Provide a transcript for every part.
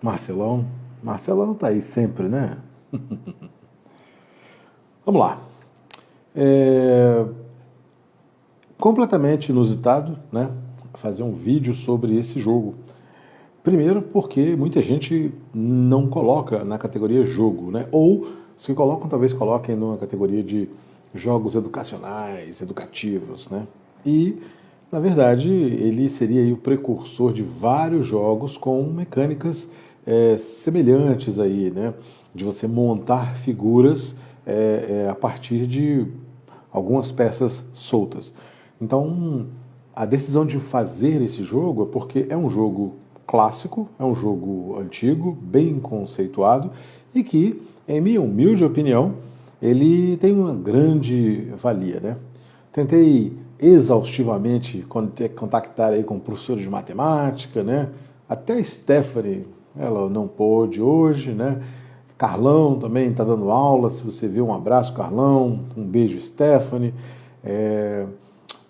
Marcelão. Marcelão tá aí sempre, né? Vamos lá. Completamente inusitado, né? Fazer um vídeo sobre esse jogo. Primeiro porque muita gente não coloca na categoria jogo, né? Ou se colocam, talvez coloquem numa categoria de jogos educacionais, educativos, né? E, na verdade, ele seria aí o precursor de vários jogos com mecânicas semelhantes aí, né? De você montar figuras a partir de algumas peças soltas. Então, a decisão de fazer esse jogo é porque é um jogo clássico, é um jogo antigo, bem conceituado e que, em minha humilde opinião, ele tem uma grande valia, né? Tentei exaustivamente contactar aí com professores de matemática, né? Até a Stephanie, ela não pôde hoje, né? Carlão também está dando aula, se você viu, um abraço, Carlão, um beijo, Stephanie.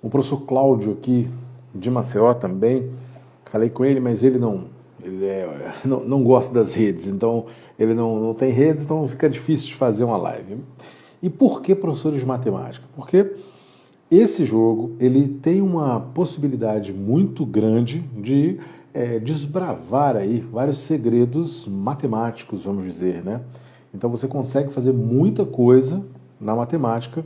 O professor Cláudio aqui, de Maceió também, falei com ele, mas ele não gosta das redes, então ele não tem redes, então fica difícil de fazer uma live. E por que professores de matemática? Porque esse jogo ele tem uma possibilidade muito grande de desbravar aí vários segredos matemáticos, vamos dizer, né? Então você consegue fazer muita coisa na matemática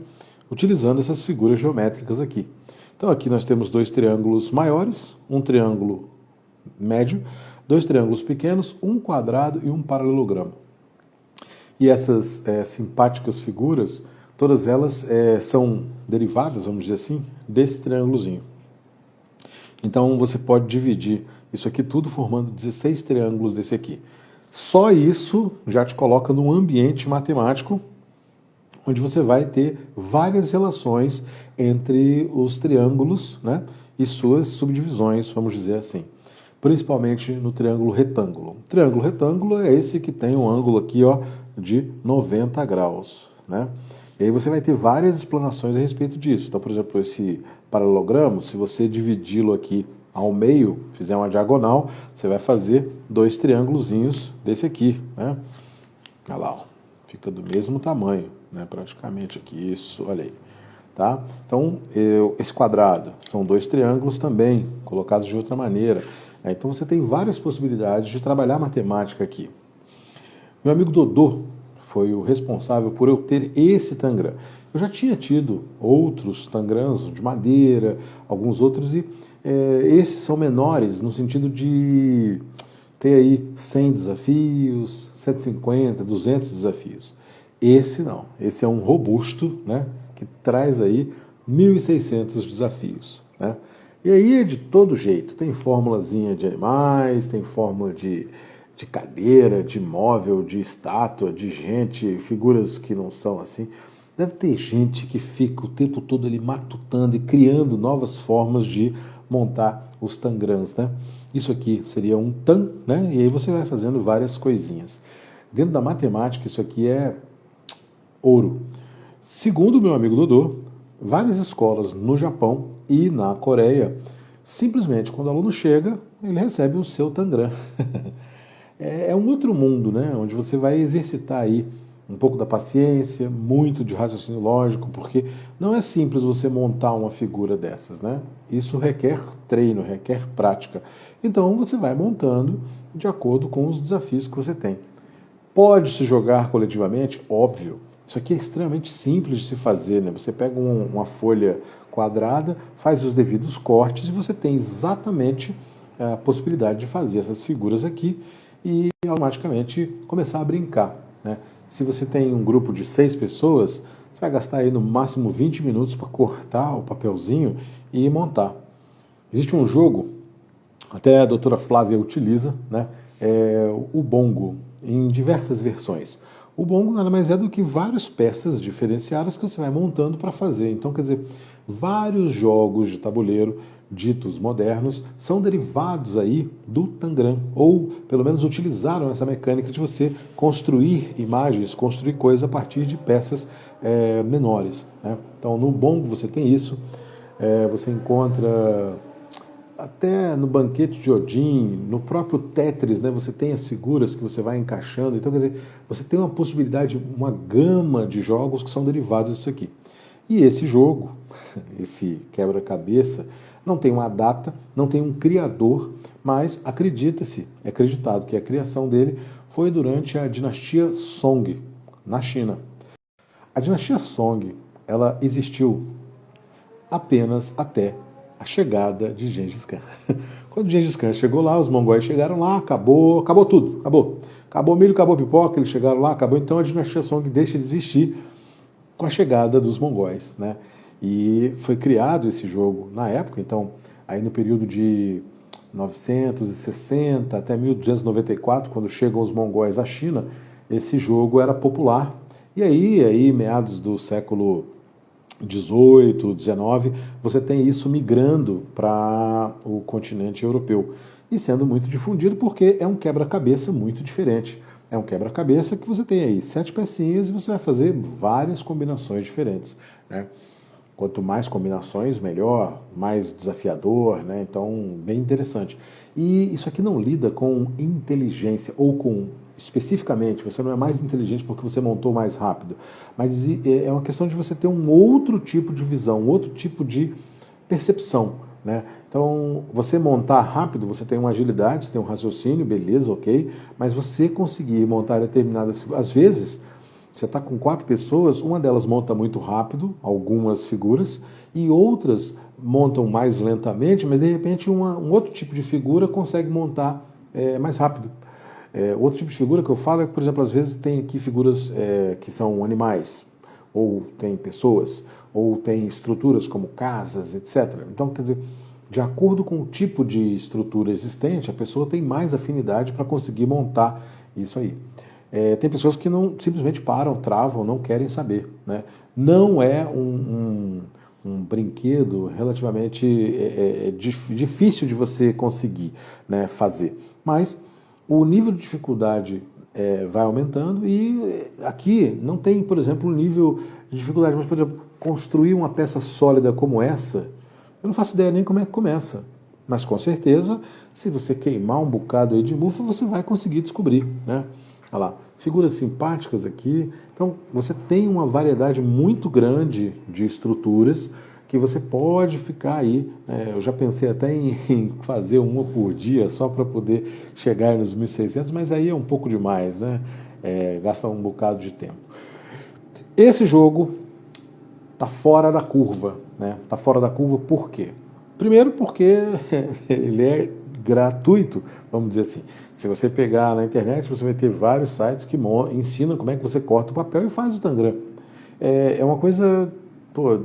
utilizando essas figuras geométricas aqui. Então aqui nós temos dois triângulos maiores, um triângulo médio, dois triângulos pequenos, um quadrado e um paralelogramo. E essas simpáticas figuras, todas elas são derivadas, vamos dizer assim, desse triângulozinho. Então você pode dividir isso aqui tudo formando 16 triângulos desse aqui. Só isso já te coloca num ambiente matemático onde você vai ter várias relações entre os triângulos, né, e suas subdivisões, vamos dizer assim. Principalmente no triângulo retângulo. O triângulo retângulo é esse que tem um ângulo aqui, ó, de 90 graus, né? E aí você vai ter várias explanações a respeito disso. Então, por exemplo, esse paralelogramo, se você dividi-lo aqui ao meio, fizer uma diagonal, você vai fazer dois triângulozinhos desse aqui, né? Olha lá, ó, fica do mesmo tamanho, né? Praticamente aqui, isso, olha aí. Tá? Então, esse quadrado são dois triângulos também, colocados de outra maneira. Então você tem várias possibilidades de trabalhar matemática aqui. Meu amigo Dodô foi o responsável por eu ter esse Tangram. Eu já tinha tido outros Tangrams de madeira, alguns outros, e esses são menores no sentido de ter aí 100 desafios, 150, 200 desafios. Esse não, esse é um robusto, né, que traz aí 1.600 desafios, né? E aí é de todo jeito, tem formulazinha de animais, tem fórmula de cadeira, de móvel, de estátua, de gente, figuras que não são assim. Deve ter gente que fica o tempo todo ali matutando e criando novas formas de montar os tangrams, né? Isso aqui seria um tan, né? E aí você vai fazendo várias coisinhas. Dentro da matemática, isso aqui é ouro. Segundo o meu amigo Dodô, várias escolas no Japão e na Coreia, simplesmente quando o aluno chega, ele recebe o seu Tangram. É um outro mundo, né? Onde você vai exercitar aí um pouco da paciência, muito de raciocínio lógico, porque não é simples você montar uma figura dessas, né? Isso requer treino, requer prática. Então você vai montando de acordo com os desafios que você tem. Pode se jogar coletivamente? Óbvio. Isso aqui é extremamente simples de se fazer, né? Você pega uma folha quadrada, faz os devidos cortes e você tem exatamente a possibilidade de fazer essas figuras aqui e automaticamente começar a brincar, né? Se você tem um grupo de 6 pessoas, você vai gastar aí no máximo 20 minutos para cortar o papelzinho e montar. Existe um jogo, até a doutora Flávia utiliza, né? O Bongo, em diversas versões. O bongo nada mais é do que várias peças diferenciadas que você vai montando para fazer. Então, quer dizer, vários jogos de tabuleiro ditos modernos são derivados aí do Tangram, ou pelo menos utilizaram essa mecânica de você construir imagens, construir coisas a partir de peças menores, né? Então, no bongo você tem isso, você encontra até no Banquete de Odin, no próprio Tetris, né, você tem as figuras que você vai encaixando. Então, quer dizer, você tem uma possibilidade, uma gama de jogos que são derivados disso aqui. E esse jogo, esse quebra-cabeça, não tem uma data, não tem um criador, mas acredita-se, é acreditado que a criação dele foi durante a dinastia Song, na China. A dinastia Song, ela existiu apenas até a chegada de Gengis Khan. Quando Gengis Khan chegou lá, os mongóis chegaram lá, acabou tudo, acabou. Acabou milho, acabou pipoca, eles chegaram lá, acabou. Então a dinastia Song deixa de existir com a chegada dos mongóis, né? E foi criado esse jogo na época, então, aí no período de 960 até 1294, quando chegam os mongóis à China, esse jogo era popular. E aí meados do século 18, 19, você tem isso migrando para o continente europeu e sendo muito difundido porque é um quebra-cabeça muito diferente. É um quebra-cabeça que você tem aí 7 pecinhas e você vai fazer várias combinações diferentes, né? Quanto mais combinações, melhor, mais desafiador, né? Então, bem interessante. E isso aqui não lida com inteligência ou com especificamente, você não é mais inteligente porque você montou mais rápido, mas é uma questão de você ter um outro tipo de visão, um outro tipo de percepção, né? Então, você montar rápido, você tem uma agilidade, você tem um raciocínio, beleza, ok, mas você conseguir montar determinadas, às vezes, você está com 4 pessoas, uma delas monta muito rápido, algumas figuras, e outras montam mais lentamente, mas de repente um outro tipo de figura consegue montar mais rápido. Outro tipo de figura que eu falo é que, por exemplo, às vezes tem aqui figuras que são animais, ou tem pessoas, ou tem estruturas como casas, etc. Então, quer dizer, de acordo com o tipo de estrutura existente, a pessoa tem mais afinidade para conseguir montar isso aí. Tem pessoas que não simplesmente param, travam, não querem saber, né? Não é um brinquedo relativamente difícil de você conseguir, né, fazer, mas o nível de dificuldade vai aumentando e aqui não tem, por exemplo, um nível de dificuldade, mas, por exemplo, construir uma peça sólida como essa, eu não faço ideia nem como é que começa, mas com certeza, se você queimar um bocado aí de mufa, você vai conseguir descobrir, né? Olha lá, figuras simpáticas aqui. Então, você tem uma variedade muito grande de estruturas que você pode ficar aí. Eu já pensei até em fazer uma por dia só para poder chegar nos 1.600, mas aí é um pouco demais, né? Gasta um bocado de tempo. Esse jogo está fora da curva, né? Está fora da curva por quê? Primeiro porque ele é gratuito, vamos dizer assim. Se você pegar na internet, você vai ter vários sites que ensinam como é que você corta o papel e faz o Tangram. É uma coisa, pô,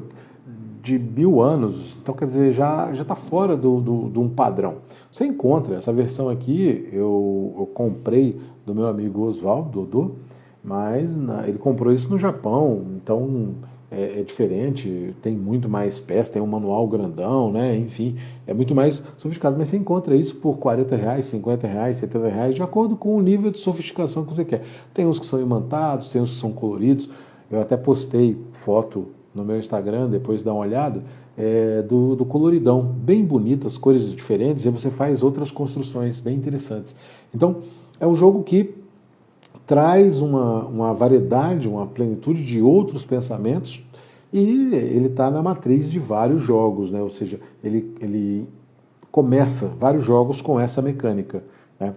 de 1000 anos, então quer dizer, já está fora de um padrão. Você encontra essa versão aqui, eu comprei do meu amigo Oswaldo, Dodô, mas ele comprou isso no Japão, então é diferente, tem muito mais peças, tem um manual grandão, né? Enfim, é muito mais sofisticado, mas você encontra isso por R$40, R$50, R$70, de acordo com o nível de sofisticação que você quer. Tem uns que são imantados, tem uns que são coloridos, eu até postei foto no meu Instagram, depois dá uma olhada, do coloridão, bem bonito, as cores diferentes, e você faz outras construções bem interessantes. Então, é um jogo que traz uma variedade, uma plenitude de outros pensamentos e ele está na matriz de vários jogos, né? Ou seja, ele começa vários jogos com essa mecânica, né?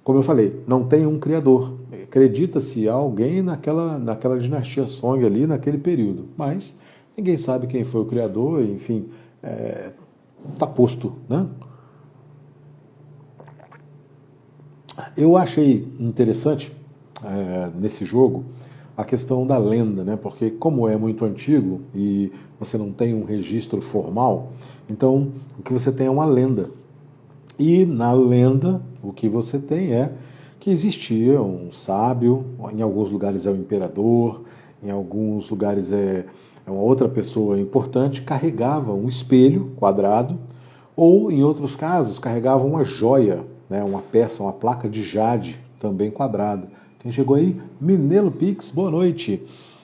Como eu falei, não tem um criador. Acredita-se alguém naquela dinastia Song ali, naquele período, mas ninguém sabe quem foi o criador, enfim, está posto, né? Eu achei interessante nesse jogo a questão da lenda, né? Porque como é muito antigo e você não tem um registro formal, então o que você tem é uma lenda. E na lenda o que você tem é que existia um sábio, em alguns lugares é o imperador, em alguns lugares é uma outra pessoa importante, carregava um espelho quadrado, ou em outros casos carregava uma joia, né? Uma peça, uma placa de jade também quadrada. Quem chegou aí? Minelo Pix, boa noite.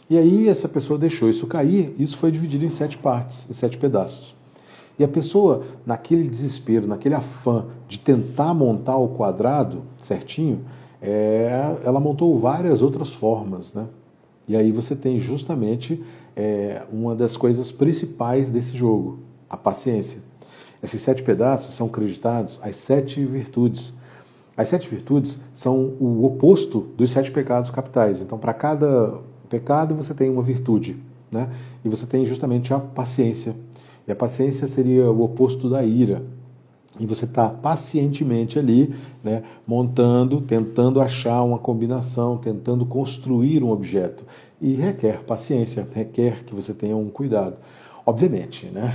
E aí essa pessoa deixou isso cair, isso foi dividido em 7 partes, em 7 pedaços. E a pessoa, naquele desespero, naquele afã de tentar montar o quadrado certinho, ela montou várias outras formas, né? E aí você tem justamente uma das coisas principais desse jogo, a paciência. Esses 7 pedaços são creditados às 7 virtudes. As 7 virtudes são o oposto dos 7 pecados capitais. Então, para cada pecado, você tem uma virtude, né? E você tem justamente a paciência. E a paciência seria o oposto da ira. E você está pacientemente ali, né, montando, tentando achar uma combinação, tentando construir um objeto. E requer paciência, requer que você tenha um cuidado. Obviamente, né?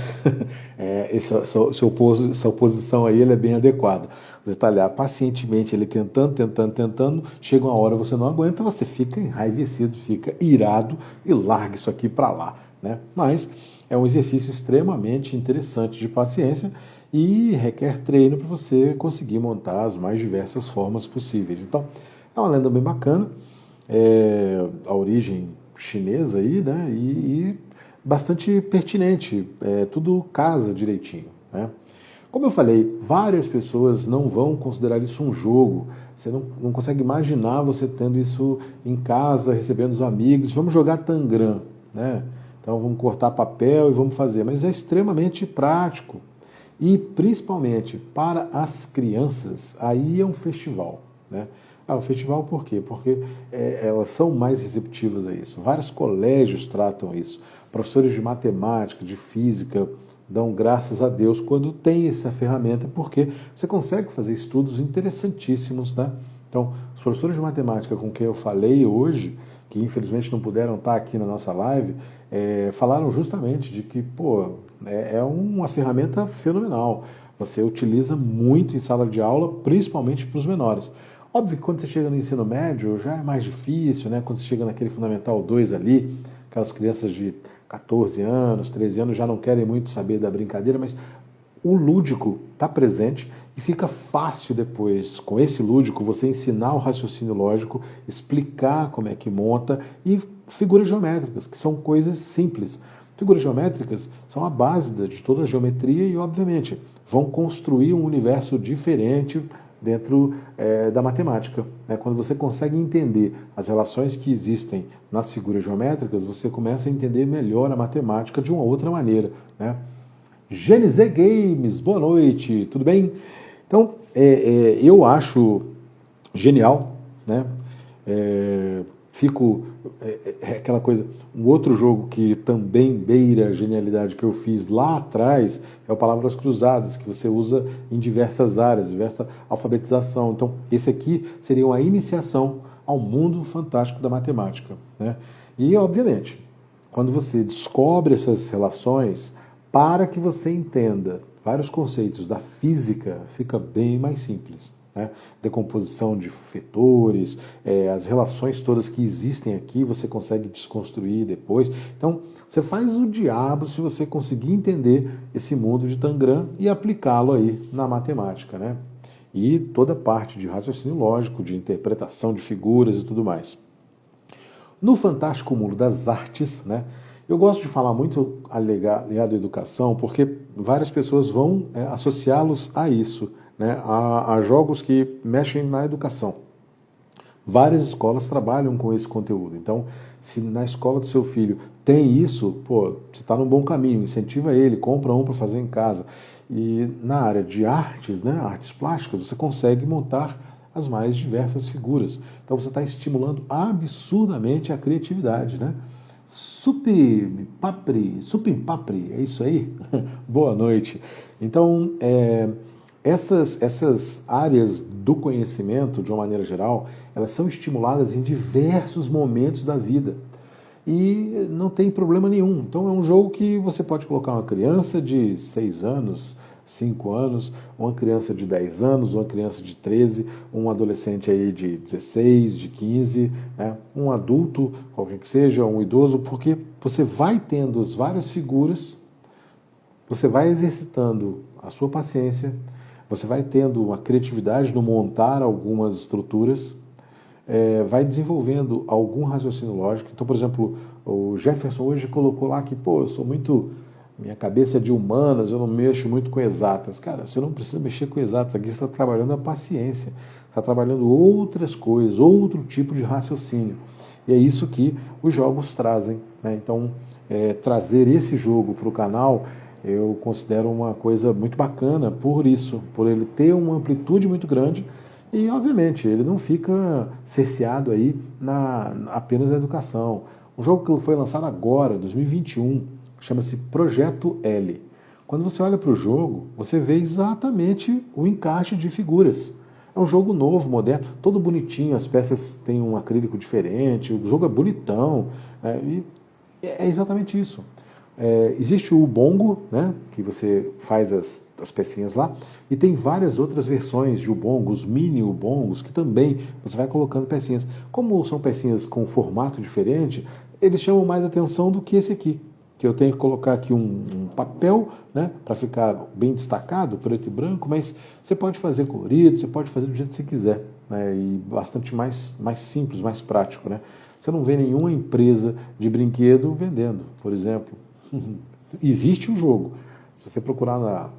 Essa oposição aí ele é bem adequada. Você está lá pacientemente ele tentando, chega uma hora você não aguenta, você fica enraivecido, fica irado e larga isso aqui para lá, né? Mas é um exercício extremamente interessante de paciência e requer treino para você conseguir montar as mais diversas formas possíveis. Então, é uma lenda bem bacana, a origem chinesa aí, né? E bastante pertinente, tudo casa direitinho, né? Como eu falei, várias pessoas não vão considerar isso um jogo. Você não consegue imaginar você tendo isso em casa, recebendo os amigos. Vamos jogar Tangram, né? Então vamos cortar papel e vamos fazer. Mas é extremamente prático. E principalmente para as crianças, aí é um festival, né? Um festival por quê? Porque elas são mais receptivas a isso. Vários colégios tratam isso. Professores de matemática, de física, dão graças a Deus quando tem essa ferramenta, porque você consegue fazer estudos interessantíssimos, né? Então, os professores de matemática com quem eu falei hoje, que infelizmente não puderam estar aqui na nossa live, falaram justamente de que, é uma ferramenta fenomenal. Você utiliza muito em sala de aula, principalmente para os menores. Óbvio que quando você chega no ensino médio já é mais difícil, né? Quando você chega naquele Fundamental 2 ali, aquelas crianças de 14 anos, 13 anos já não querem muito saber da brincadeira, mas o lúdico está presente e fica fácil depois, com esse lúdico, você ensinar o raciocínio lógico, explicar como é que monta e figuras geométricas, que são coisas simples. Figuras geométricas são a base de toda a geometria e, obviamente, vão construir um universo diferente dentro da matemática, né? Quando você consegue entender as relações que existem nas figuras geométricas, você começa a entender melhor a matemática de uma outra maneira, né? GNZ Games, boa noite, tudo bem? Então, eu acho genial, né? Aquela coisa, um outro jogo que também beira a genialidade que eu fiz lá atrás é o Palavras Cruzadas, que você usa em diversas áreas, diversa alfabetização. Então, esse aqui seria uma iniciação ao mundo fantástico da matemática, né? E, obviamente, quando você descobre essas relações, para que você entenda vários conceitos da física, fica bem mais simples, né? Decomposição de vetores, as relações todas que existem aqui, você consegue desconstruir depois. Então, você faz o diabo se você conseguir entender esse mundo de Tangram e aplicá-lo aí na matemática, né? E toda a parte de raciocínio lógico, de interpretação de figuras e tudo mais. No fantástico mundo das artes, né? Eu gosto de falar muito ligado à educação, porque várias pessoas vão associá-los a isso, né? A jogos que mexem na educação. Várias escolas trabalham com esse conteúdo. Então, se na escola do seu filho tem isso, você está num bom caminho, incentiva ele, compra um para fazer em casa. E na área de artes, né, artes plásticas, você consegue montar as mais diversas figuras. Então, você está estimulando absurdamente a criatividade, né? Supimpapri, é isso aí? Boa noite. Então, essas áreas do conhecimento, de uma maneira geral, elas são estimuladas em diversos momentos da vida. E não tem problema nenhum. Então, é um jogo que você pode colocar uma criança de 6 anos, 5 anos, uma criança de 10 anos, uma criança de 13, um adolescente aí de 16, de 15, né? Um adulto, qualquer que seja, um idoso, porque você vai tendo as várias figuras, você vai exercitando a sua paciência, você vai tendo uma criatividade no montar algumas estruturas, vai desenvolvendo algum raciocínio lógico. Então, por exemplo, o Jefferson hoje colocou lá que, eu sou muito minha cabeça é de humanas, eu não mexo muito com exatas. Cara, você não precisa mexer com exatas, aqui você está trabalhando a paciência, está trabalhando outras coisas, outro tipo de raciocínio. E é isso que os jogos trazem, né? Então, trazer esse jogo para o canal, eu considero uma coisa muito bacana por isso, por ele ter uma amplitude muito grande e, obviamente, ele não fica cerceado aí apenas na educação. Um jogo que foi lançado agora, 2021, chama-se Projeto L. Quando você olha para o jogo, você vê exatamente o encaixe de figuras. É um jogo novo, moderno, todo bonitinho, as peças têm um acrílico diferente, o jogo é bonitão, e é exatamente isso. Existe o Ubongo, né, que você faz as pecinhas lá, e tem várias outras versões de Ubongo, os mini Ubongos, que também você vai colocando pecinhas. Como são pecinhas com formato diferente, eles chamam mais atenção do que esse aqui, que eu tenho que colocar aqui um papel, né, para ficar bem destacado, preto e branco, mas você pode fazer colorido, você pode fazer do jeito que você quiser, né, e bastante mais simples, mais prático, né. Você não vê nenhuma empresa de brinquedo vendendo, por exemplo. Existe um jogo. Se você procurar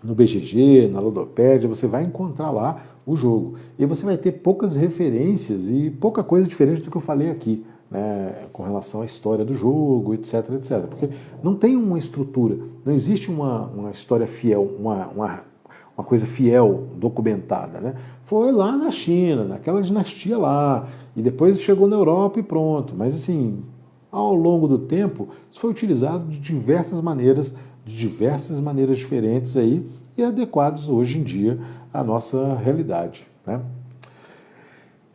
no BGG, na Ludopédia, você vai encontrar lá o jogo. E você vai ter poucas referências e pouca coisa diferente do que eu falei aqui, né, com relação à história do jogo, etc, etc. Porque não tem uma estrutura, não existe uma história fiel, uma coisa fiel, documentada, né? Foi lá na China, naquela dinastia lá, e depois chegou na Europa e pronto. Mas assim, ao longo do tempo, isso foi utilizado de diversas maneiras diferentes aí, e adequados hoje em dia à nossa realidade, né?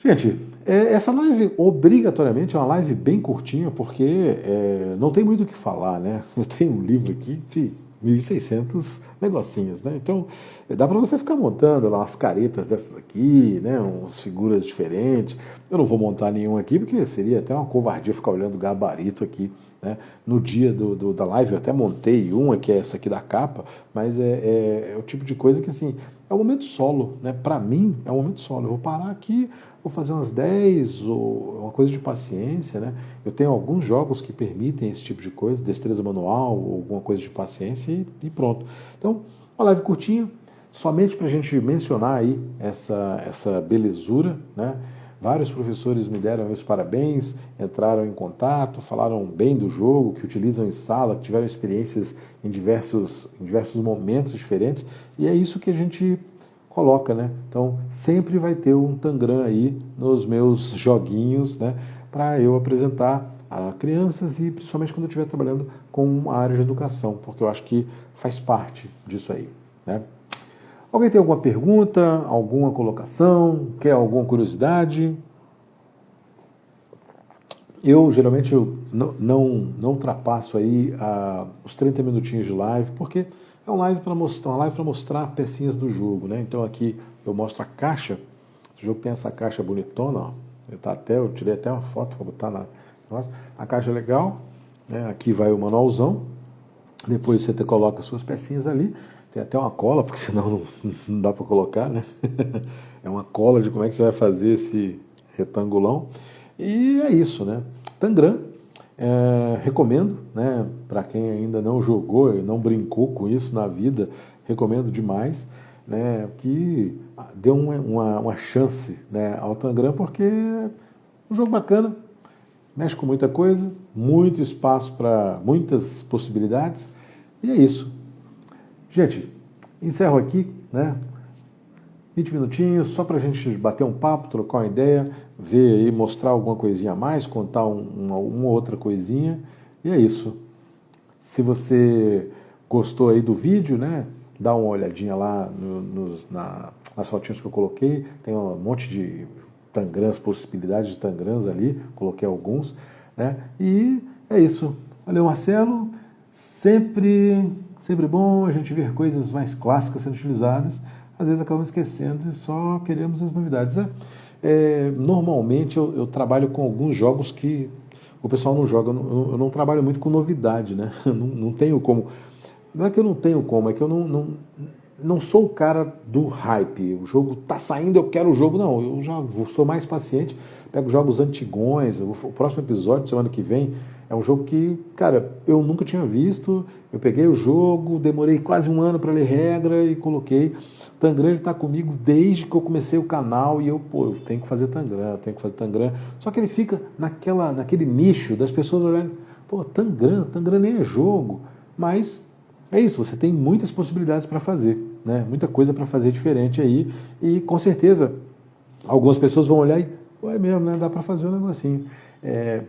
Gente, essa live obrigatoriamente é uma live bem curtinha, porque não tem muito o que falar, né? Eu tenho um livro aqui de 1.600 negocinhos, né? Então, dá para você ficar montando lá umas caretas dessas aqui, né? Umas figuras diferentes. Eu não vou montar nenhum aqui, porque seria até uma covardia ficar olhando o gabarito aqui, né? No dia da live eu até montei uma, que é essa aqui da capa, mas é o tipo de coisa que, assim, é um momento solo, né? Para mim, é um momento solo. Eu vou parar aqui, vou fazer umas 10, ou uma coisa de paciência, né? Eu tenho alguns jogos que permitem esse tipo de coisa, destreza manual, ou alguma coisa de paciência, e pronto. Então, uma live curtinha, somente para a gente mencionar aí essa belezura, né? Vários professores me deram os parabéns, entraram em contato, falaram bem do jogo, que utilizam em sala, que tiveram experiências em diversos momentos diferentes, e é isso que a gente coloca, né? Então, sempre vai ter um Tangram aí nos meus joguinhos, né, para eu apresentar a crianças e principalmente quando eu estiver trabalhando com a área de educação, porque eu acho que faz parte disso aí, né? Alguém tem alguma pergunta, alguma colocação, quer alguma curiosidade? Eu geralmente não ultrapasso aí os 30 minutinhos de live, porque é uma live para mostrar pecinhas do jogo, né? Então aqui eu mostro a caixa. O jogo tem essa caixa bonitona, ó. Eu tirei até uma foto para botar a caixa é legal, né? Aqui vai o manualzão. Depois você coloca as suas pecinhas ali. Tem até uma cola, porque senão não dá para colocar, né? É uma cola de como é que você vai fazer esse retangulão. E é isso, né? Tangram, recomendo, né? Para quem ainda não jogou e não brincou com isso na vida, recomendo demais, né? Que dê uma chance, né, ao Tangram, porque é um jogo bacana, mexe com muita coisa, muito espaço para muitas possibilidades, e é isso. Gente, encerro aqui, né? 20 minutinhos, só para a gente bater um papo, trocar uma ideia, ver aí, mostrar alguma coisinha a mais, contar uma outra coisinha, e é isso. Se gostou aí do vídeo, né? Dá uma olhadinha lá nas fotinhas que eu coloquei, tem um monte de Tangrams, possibilidades de Tangrams ali, coloquei alguns, né? E é isso. Valeu, Marcelo. Sempre bom a gente ver coisas mais clássicas sendo utilizadas. Às vezes acabamos esquecendo e só queremos as novidades. Normalmente eu trabalho com alguns jogos que o pessoal não joga. Eu não trabalho muito com novidade, né? Não tenho como. Não é que eu não tenho como, é que eu não sou o cara do hype. O jogo tá saindo, eu quero o jogo. Não, eu já sou mais paciente. Pego jogos antigões. O próximo episódio, semana que vem, É um jogo que, cara, eu nunca tinha visto. Eu peguei o jogo, demorei quase um ano para ler regra e coloquei. Tangram está comigo desde que eu comecei o canal e eu tenho que fazer Tangram, tenho que fazer Tangram. Só que ele fica naquele nicho das pessoas olhando, pô, Tangram nem é jogo. Mas é isso, você tem muitas possibilidades para fazer, né? Muita coisa para fazer diferente aí. E com certeza algumas pessoas vão olhar e, é mesmo, né? Dá para fazer um negocinho.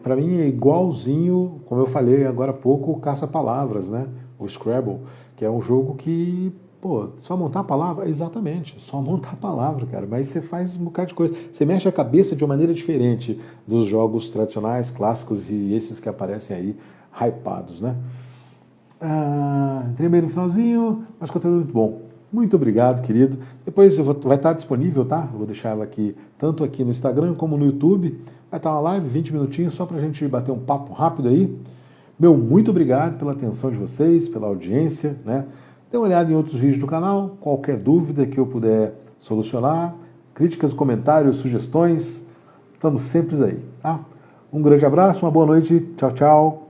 Para mim é igualzinho, como eu falei agora há pouco, o Caça-Palavras, né? O Scrabble, que é um jogo que, pô, só montar a palavra? Exatamente, só montar a palavra, cara. Mas você faz um bocado de coisa. Você mexe a cabeça de uma maneira diferente dos jogos tradicionais, clássicos e esses que aparecem aí, hypados, né? Entrei bem no finalzinho, mas conteúdo muito bom. Muito obrigado, querido. Depois vai estar disponível, tá? Eu vou deixar ela aqui, tanto aqui no Instagram como no YouTube. Vai estar uma live, 20 minutinhos, só pra gente bater um papo rápido aí. Meu, muito obrigado pela atenção de vocês, pela audiência, né? Dê uma olhada em outros vídeos do canal, qualquer dúvida que eu puder solucionar, críticas, comentários, sugestões, estamos sempre aí, tá? Um grande abraço, uma boa noite, tchau, tchau.